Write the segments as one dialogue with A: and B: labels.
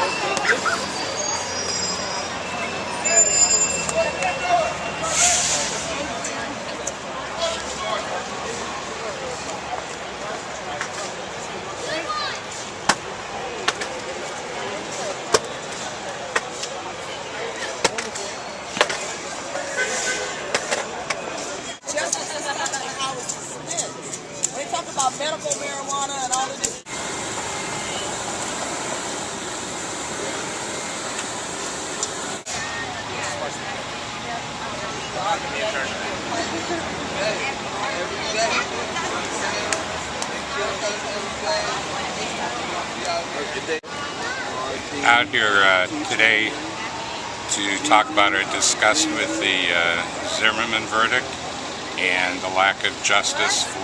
A: They talk about medical marijuana and all of this.
B: Out here today to talk about our disgust with the Zimmerman verdict and the lack of justice for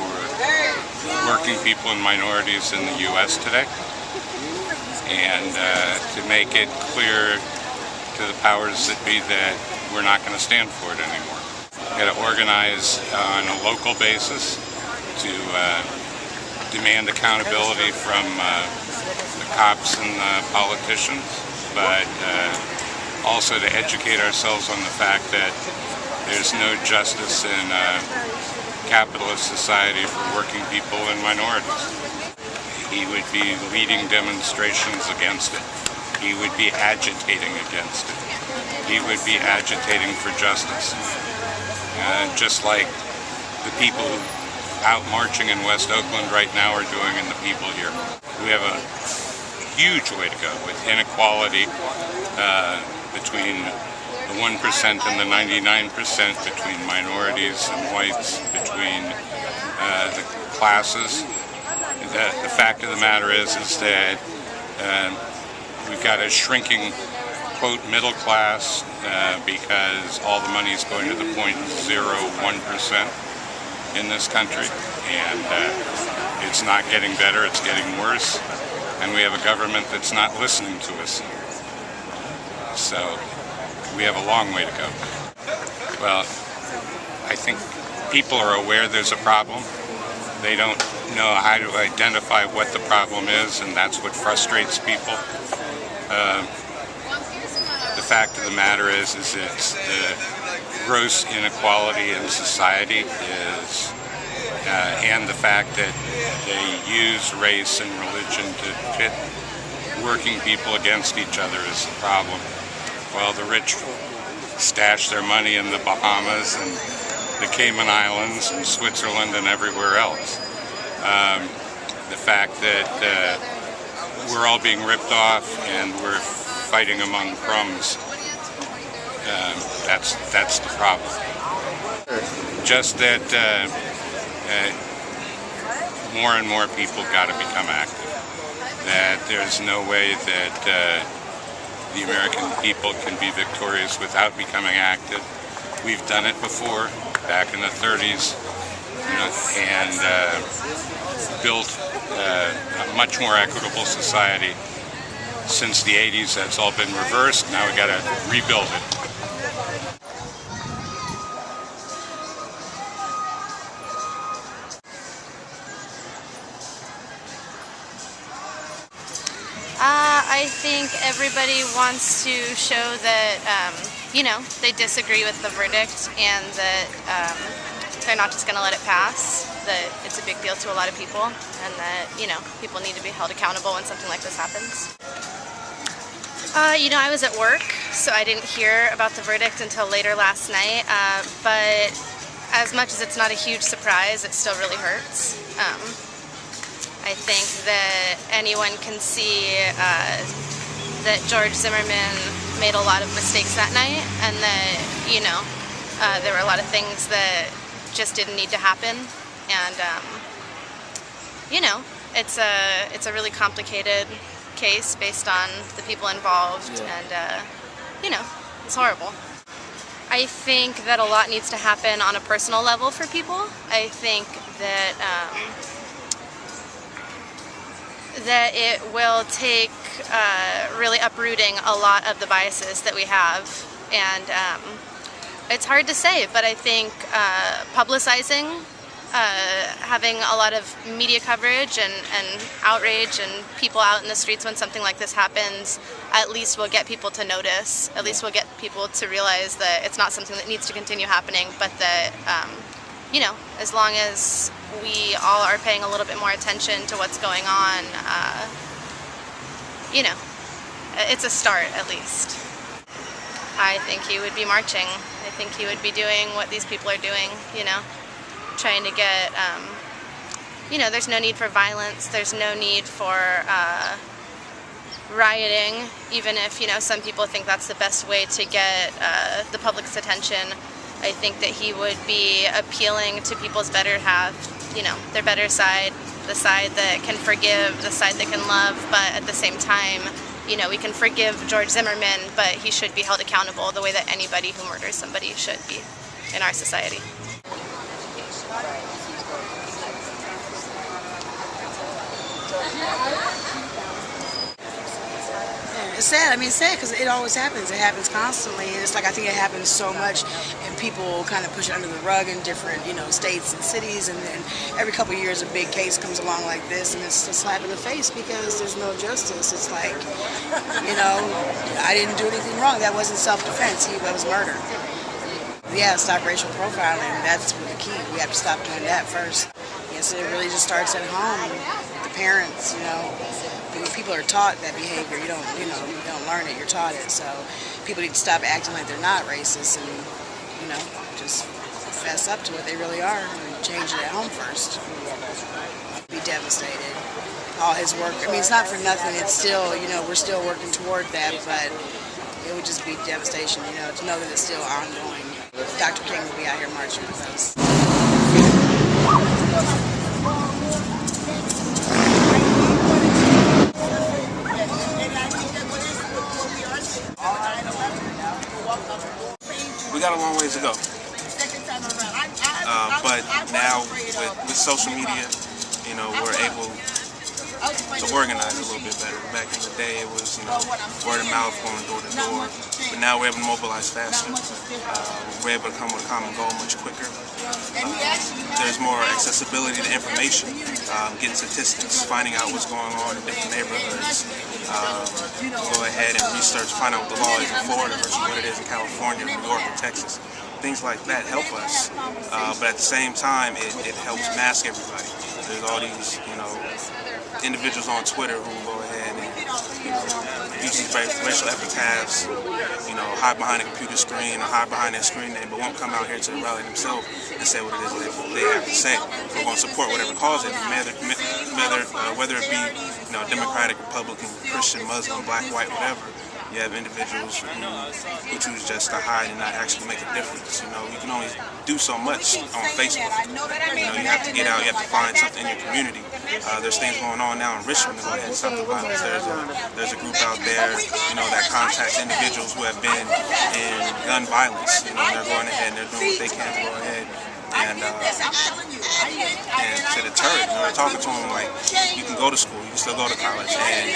B: working people and minorities in the U.S. today, and to make it clear to the powers that be that we're not going to stand for it anymore. We've got to organize on a local basis to demand accountability from the cops and the politicians, but also to educate ourselves on the fact that there's no justice in capitalist society for working people and minorities. He would be leading demonstrations against it. He would be agitating against it. He would be agitating for justice. Just like the people out marching in West Oakland right now are doing and the people here. We have a huge way to go with inequality between the 1% and the 99%, between minorities and whites, between the classes. The fact of the matter is that we've got a shrinking, quote, middle class because all the money is going to the 0.01% in this country, and it's not getting better, it's getting worse, and we have a government that's not listening to us. So we have a long way to go. Well, I think people are aware there's a problem. They don't know how to identify what the problem is, and that's what frustrates people. The fact of the matter is it's the gross inequality in society is, and the fact that they use race and religion to pit working people against each other is the problem. While the rich stash their money in the Bahamas and the Cayman Islands and Switzerland and everywhere else. The fact that we're all being ripped off and we're fighting among crumbs, that's the problem. Just that more and more people got to become active. That there's no way that the American people can be victorious without becoming active. We've done it before, back in the 30s, and built a much more equitable society. Since the 80s, that's all been reversed. Now we got to rebuild it.
C: I think everybody wants to show that, they disagree with the verdict and that they're not just going to let it pass, that it's a big deal to a lot of people, and that, people need to be held accountable when something like this happens. I was at work, so I didn't hear about the verdict until later last night, but as much as it's not a huge surprise, it still really hurts. I think that anyone can see that George Zimmerman made a lot of mistakes that night, and that, there were a lot of things that just didn't need to happen, and, it's a really complicated case based on the people involved, and, it's horrible. I think that a lot needs to happen on a personal level for people. I think that that it will take really uprooting a lot of the biases that we have, and it's hard to say, but I think publicizing having a lot of media coverage and outrage and people out in the streets when something like this happens at least will get people to notice, at least will get people to realize that it's not something that needs to continue happening, but that, you know, as long as we all are paying a little bit more attention to what's going on, you know, it's a start at least. I think he would be marching. I think he would be doing what these people are doing, you know, trying to get, you know, there's no need for violence, there's no need for rioting, even if, you know, some people think that's the best way to get the public's attention. I think that he would be appealing to people's better half, you know, their better side, the side that can forgive, the side that can love, but at the same time, you know, we can forgive George Zimmerman, but he should be held accountable the way that anybody who murders somebody should be in our society.
D: It's sad. I mean, it's sad because it always happens. It happens constantly, and it's like I think it happens so much, and people kind of push it under the rug in different, you know, states and cities, and then every couple of years a big case comes along like this, and it's a slap in the face because there's no justice. It's like, you know, I didn't do anything wrong. That wasn't self-defense. That was murder. Yeah, stop racial profiling. That's the key. We have to stop doing that first. Yes, it really just starts at home. The parents, you know. People are taught that behavior. You don't learn it. You're taught it. So people need to stop acting like they're not racist and, you know, just fess up to what they really are and change it at home first. Be devastated. All his work. I mean, it's not for nothing. It's still, you know, we're still working toward that, but it would just be devastation, you know, to know that it's still ongoing. Dr. King will be out here marching with us.
E: We got a long ways to go, but now with social media, you know, we're able to organize a little bit better. Back in the day, it was, you know, word of mouth, going door to door, but now we're able to mobilize faster. We're able to come with a common goal much quicker. There's more accessibility to information, getting statistics, finding out what's going on in different neighborhoods. Go ahead and research, find out what the law is in Florida versus what it is in California, New York, and Texas. Things like that help us, but at the same time, it helps mask everybody. There's all these, you know, individuals on Twitter who will go ahead and, you know, use these racial epithets, you know, hide behind a computer screen or hide behind their screen name, but won't come out here to the rally themselves and say what it is that they have to say. We're going to support whatever cause it, whether it be, you know, Democratic, Republican, Christian, Muslim, black, white, whatever. You have individuals who choose just to hide and not actually make a difference. You know, you can only do so much on Facebook. You know, you have to get out, you have to find something in your community. There's things going on now in Richmond to go ahead and stop the violence. There's a group out there, you know, that contacts individuals who have been in gun violence. You know, they're going ahead and they're doing what they can to go ahead and to deter it. You know, they're talking to them like, you can go to school, you can still go to college, and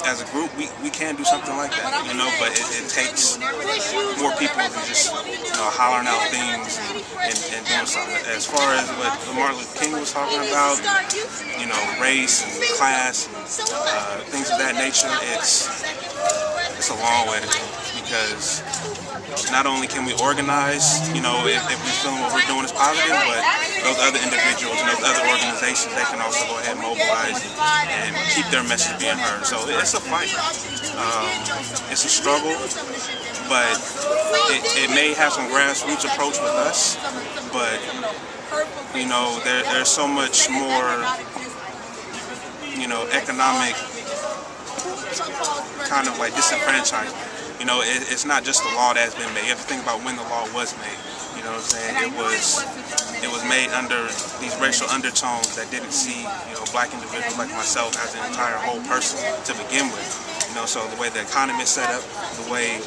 E: as a group, we can do something like that, you know, but it takes more people than just, you know, hollering out things and doing something. As far as what Martin Luther King was talking about, you know, race and class and things of that nature, it's a long way to go, because not only can we organize, you know, if we feel what we're doing is positive, but those other individuals and those other organizations, they can also go ahead and mobilize and keep their message being heard. So it's a fight. It's a struggle, but it may have some grassroots approach with us, but, you know, there's so much more, you know, economic kind of like disenfranchisement. You know, it's not just the law that's been made. You have to think about when the law was made. You know what I'm saying? It was made under these racial undertones that didn't see, you know, black individuals like myself as an entire whole person to begin with. You know, so the way the economy is set up, the way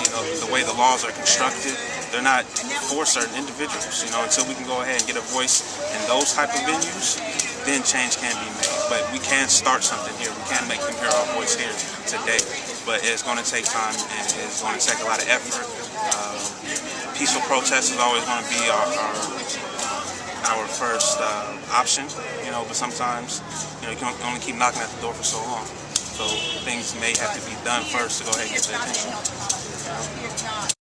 E: you know, the way the laws are constructed, they're not for certain individuals. You know, until we can go ahead and get a voice in those type of venues, then change can be made. But we can start something here. We can make them hear our voice here today. But it's going to take time, and it's going to take a lot of effort. peaceful protest is always going to be our first option, you know, but sometimes, you know, you can only keep knocking at the door for so long. So things may have to be done first to go ahead and get their attention. You know?